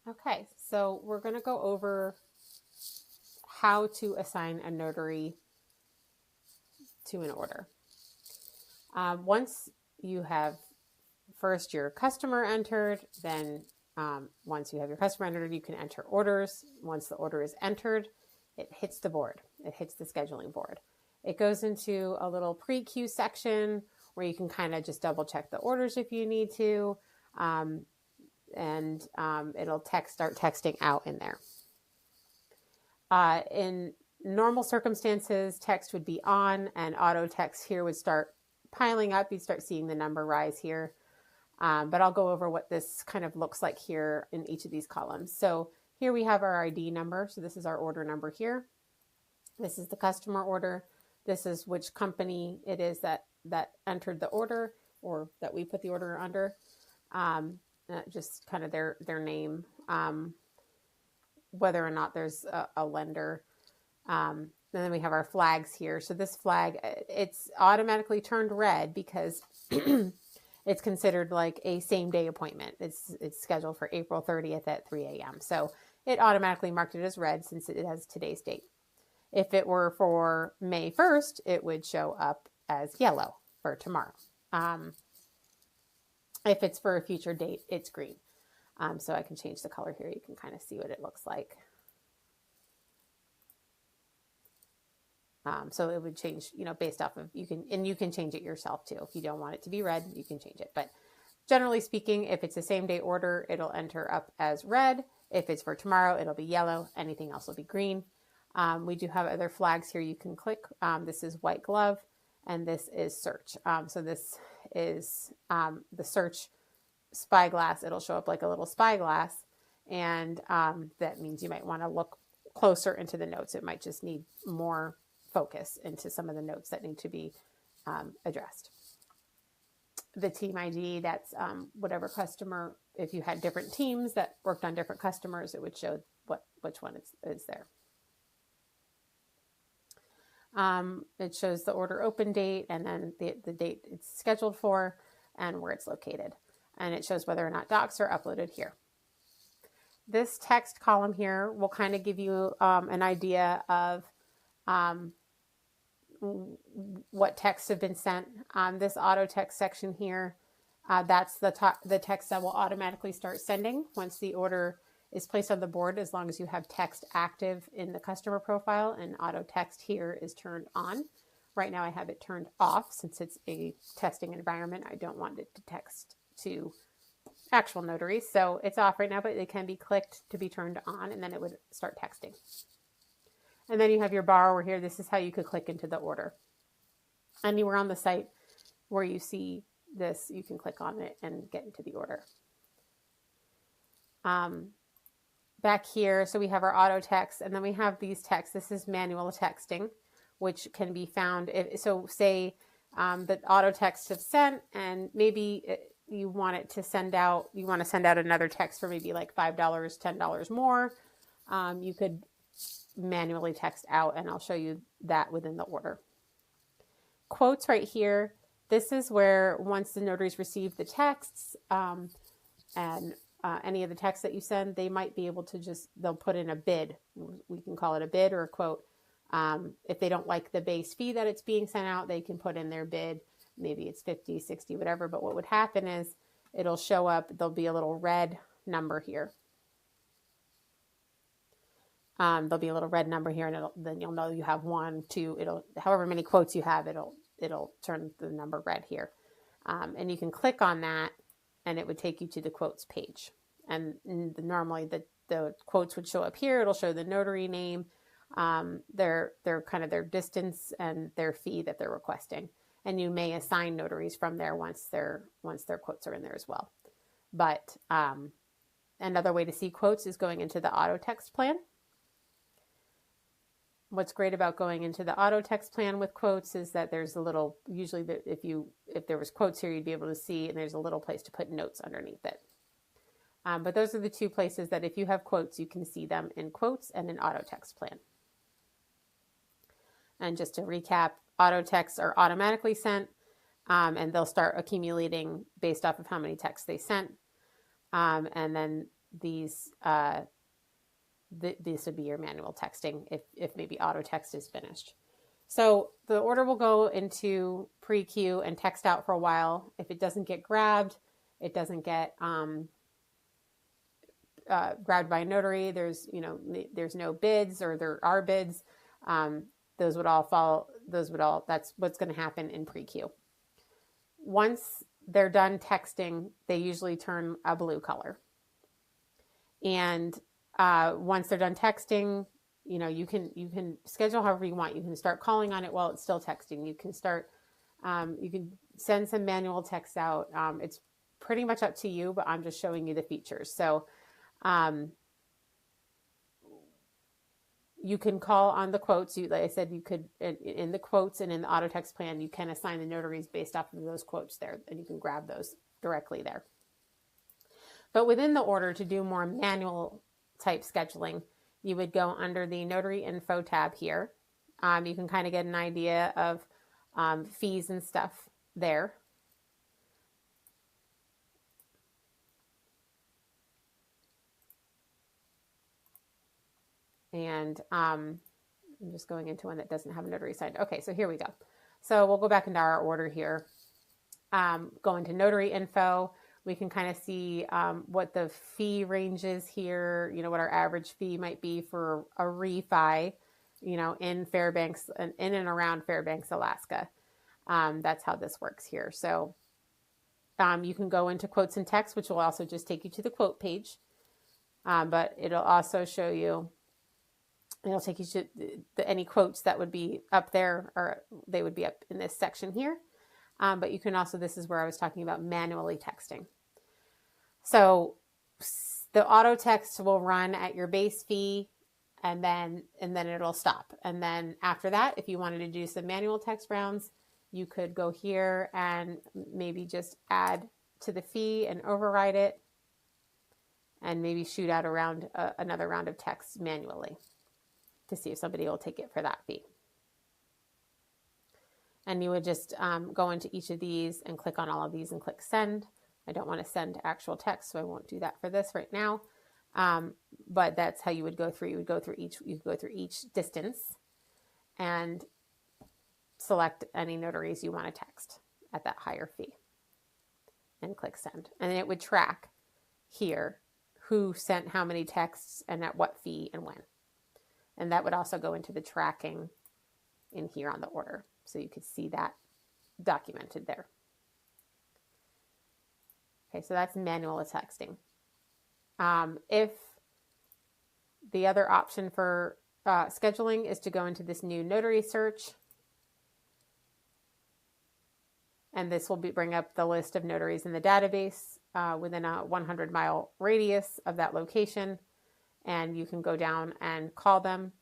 Okay, so we're going to go over how to assign a notary to an order. Once you have first your customer entered, then once you have your customer entered, you can enter orders. Once the order is entered, it hits the board. It hits the scheduling board. It goes into a little pre-queue section where you can kind of just double check the orders if you need to. And it'll start texting out in there. In normal circumstances, text would be on and auto text here would start piling up. You'd start seeing the number rise here. But I'll go over what this kind of looks like here in each of these columns. So here we have our ID number. So this is our order number here. This is the customer order. This is which company it is that entered the order or that we put the order under. Just kind of their name, whether or not there's a lender. And then we have our flags here. So this flag, it's automatically turned red because it's considered like a same day appointment. It's scheduled for April 30th at 3 a.m. So it automatically marked it as red since it has today's date. If it were for May 1st, it would show up as yellow for tomorrow. If it's for a future date, it's green. So I can change the color here. You can kind of see what it looks like. So it would change, based off of, you can change it yourself too. If you don't want it to be red, you can change it. But generally speaking, if it's a same day order, it'll enter up as red. If it's for tomorrow, it'll be yellow. Anything else will be green. We do have other flags here you can click. This is white glove and this is search. So this is the search spyglass. It'll show up like a little spyglass. And that means you might want to look closer into the notes. It might just need more focus into some of the notes that need to be addressed. The team ID, that's whatever customer, if you had different teams that worked on different customers, it would show which one is there. It shows the order open date and then the date it's scheduled for and where it's located. And it shows whether or not docs are uploaded here. This text column here will kind of give you an idea of what texts have been sent. This auto text section here, that's the text that will automatically start sending once the order is placed on the board, as long as you have text active in the customer profile, and auto text here is turned on. Right now I have it turned off since it's a testing environment. I don't want it to text to actual notaries. So it's off right now, but it can be clicked to be turned on and then it would start texting. And then you have your borrower here. This is how you could click into the order. Anywhere on the site where you see this, you can click on it and get into the order. Back here, so we have our auto text and then we have these texts. This is manual texting, which can be found. So say that auto texts have sent and maybe you want to send out another text for maybe like $5, $10 more. You could manually text out and I'll show you that within the order. Quotes right here. This is where once the notaries receive the texts and any of the texts that you send, they might be able to they'll put in a bid. We can call it a bid or a quote. If they don't like the base fee that it's being sent out, they can put in their bid. Maybe it's 50, 60, whatever. But what would happen is it'll show up. There'll be a little red number here. There'll be a little red number here, and then you'll know you have 1, 2. However many quotes you have, it'll turn the number red here, and you can click on that, and it would take you to the quotes page. And normally the quotes would show up here. It'll show the notary name, their kind of their distance, and their fee that they're requesting. And you may assign notaries from there once their quotes are in there as well. But another way to see quotes is going into the auto text plan. What's great about going into the auto text plan with quotes is that there's a little, usually if there was quotes here, you'd be able to see, and there's a little place to put notes underneath it. But those are the two places that if you have quotes, you can see them in quotes and in auto text plan. And just to recap, auto texts are automatically sent, and they'll start accumulating based off of how many texts they sent. And then these, this would be your manual texting if maybe auto text is finished. So the order will go into pre-queue and text out for a while. If it doesn't get grabbed, it doesn't get grabbed by a notary, there's no bids, or there are bids, those would all fall. That's what's going to happen in pre-queue. Once they're done texting, they usually turn a blue color. And once they're done texting, you can schedule however you want. You can start calling on it while it's still texting. You can send some manual texts out. It's pretty much up to you, but I'm just showing you the features. So you can call on the quotes. Like I said, you could, in the quotes and in the auto text plan, you can assign the notaries based off of those quotes there, and you can grab those directly there. But within the order, to do more manual type scheduling, you would go under the notary info tab here. You can kind of get an idea of fees and stuff there. And I'm just going into one that doesn't have a notary signed. Okay, so here we go. So we'll go back into our order here. Go into notary info. We can kind of see what the fee range is here, what our average fee might be for a refi, in Fairbanks, and in and around Fairbanks, Alaska. That's how this works here. So you can go into quotes and text, which will also just take you to the quote page. But it'll also show you, it'll take you to any quotes that would be up there, or they would be up in this section here. But you can also, this is where I was talking about manually texting. So the auto text will run at your base fee, and then it'll stop. And then after that, if you wanted to do some manual text rounds, you could go here and maybe just add to the fee and override it, and maybe shoot out another round of text manually to see if somebody will take it for that fee. And you would just go into each of these and click on all of these and click send. I don't want to send actual text, so I won't do that for this right now. But that's how you would go through. You would go through each distance and select any notaries you want to text at that higher fee and click send. And it would track here who sent how many texts and at what fee and when. And that would also go into the tracking in here on the order. So you could see that documented there. Okay, so that's manual texting. If the other option for scheduling is to go into this new notary search, and this will bring up the list of notaries in the database within a 100-mile radius of that location, and you can go down and call them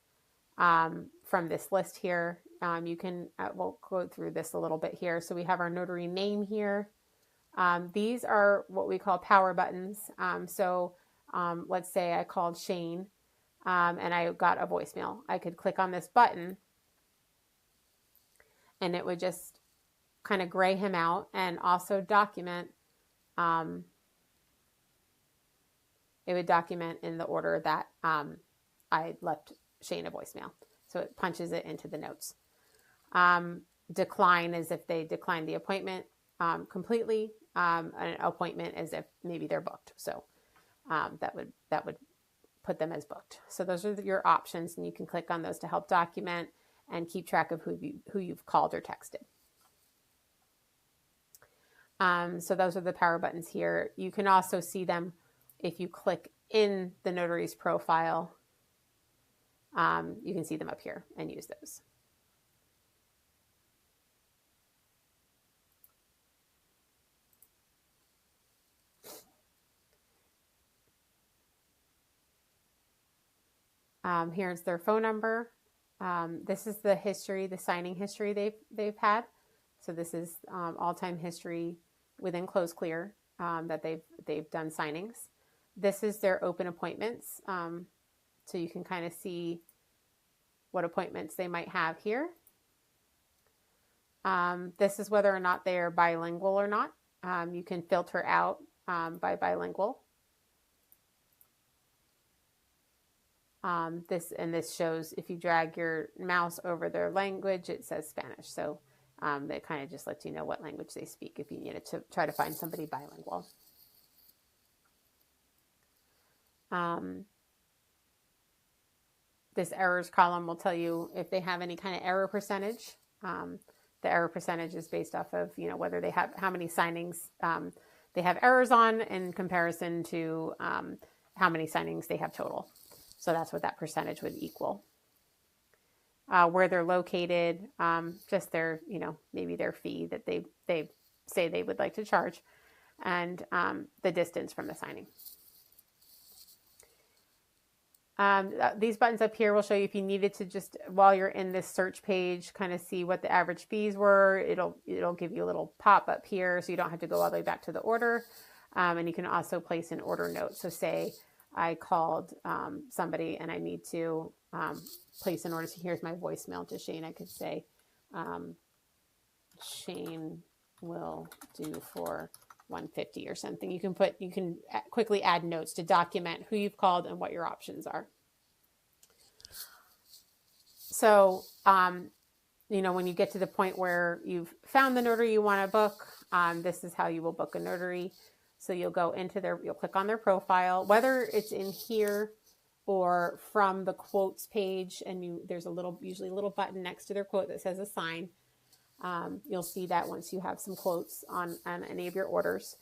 from this list here. You can, we'll go through this a little bit here. So we have our notary name here. These are what we call power buttons. Let's say I called Shane and I got a voicemail. I could click on this button and it would just kind of gray him out and also document. It would document in the order that I left Shane a voicemail. So it punches it into the notes. Decline is if they decline the appointment completely. An appointment is if maybe they're booked. So that would put them as booked. So those are your options, and you can click on those to help document and keep track of who you've called or texted. So those are the power buttons here. You can also see them if you click in the notary's profile. You can see them up here and use those. Here's their phone number. This is the history, the signing history they've had. So this is all-time history within CloseClear that they've done signings. This is their open appointments. So you can kind of see what appointments they might have here. This is whether or not they are bilingual or not. You can filter out by bilingual. This shows if you drag your mouse over their language, it says Spanish. So it kind of just lets you know what language they speak if you needed to try to find somebody bilingual. This errors column will tell you if they have any kind of error percentage. The error percentage is based off of, whether they have how many signings they have errors on in comparison to how many signings they have total. So that's what that percentage would equal. Where they're located, just their, maybe their fee that they say they would like to charge, and the distance from the signing. These buttons up here will show you if you needed to just, while you're in this search page, kind of see what the average fees were. It'll give you a little pop up here, so you don't have to go all the way back to the order. And you can also place an order note. So say I called somebody and I need to place an order. So here's my voicemail to Shane. I could say, Shane will do for $150 or something. You can quickly add notes to document who you've called and what your options are. So, when you get to the point where you've found the notary you want to book, this is how you will book a notary. So you'll go into you'll click on their profile, whether it's in here or from the quotes page, and there's usually a little button next to their quote that says assign. You'll see that once you have some quotes on any of your orders,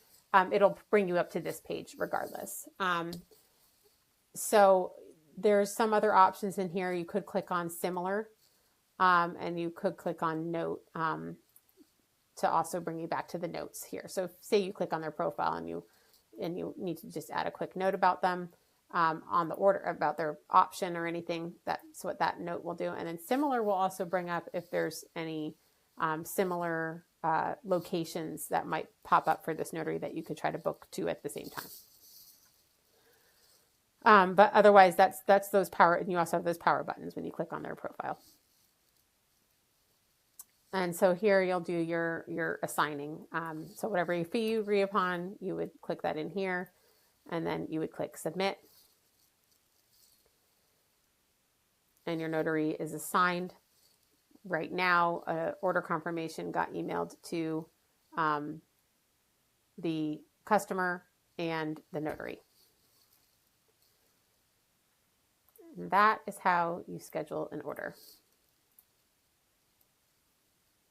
it'll bring you up to this page regardless. So there's some other options in here. You could click on similar, and you could click on note to also bring you back to the notes here. So say you click on their profile and you need to just add a quick note about them on the order, about their option or anything. That's what that note will do. And then similar will also bring up if there's any similar locations that might pop up for this notary that you could try to book to at the same time. But otherwise, that's those power, and you also have those power buttons when you click on their profile. And so here you'll do your assigning. So whatever fee you agree upon, you would click that in here, and then you would click submit. And your notary is assigned. Right now, order confirmation got emailed to the customer and the notary. And that is how you schedule an order.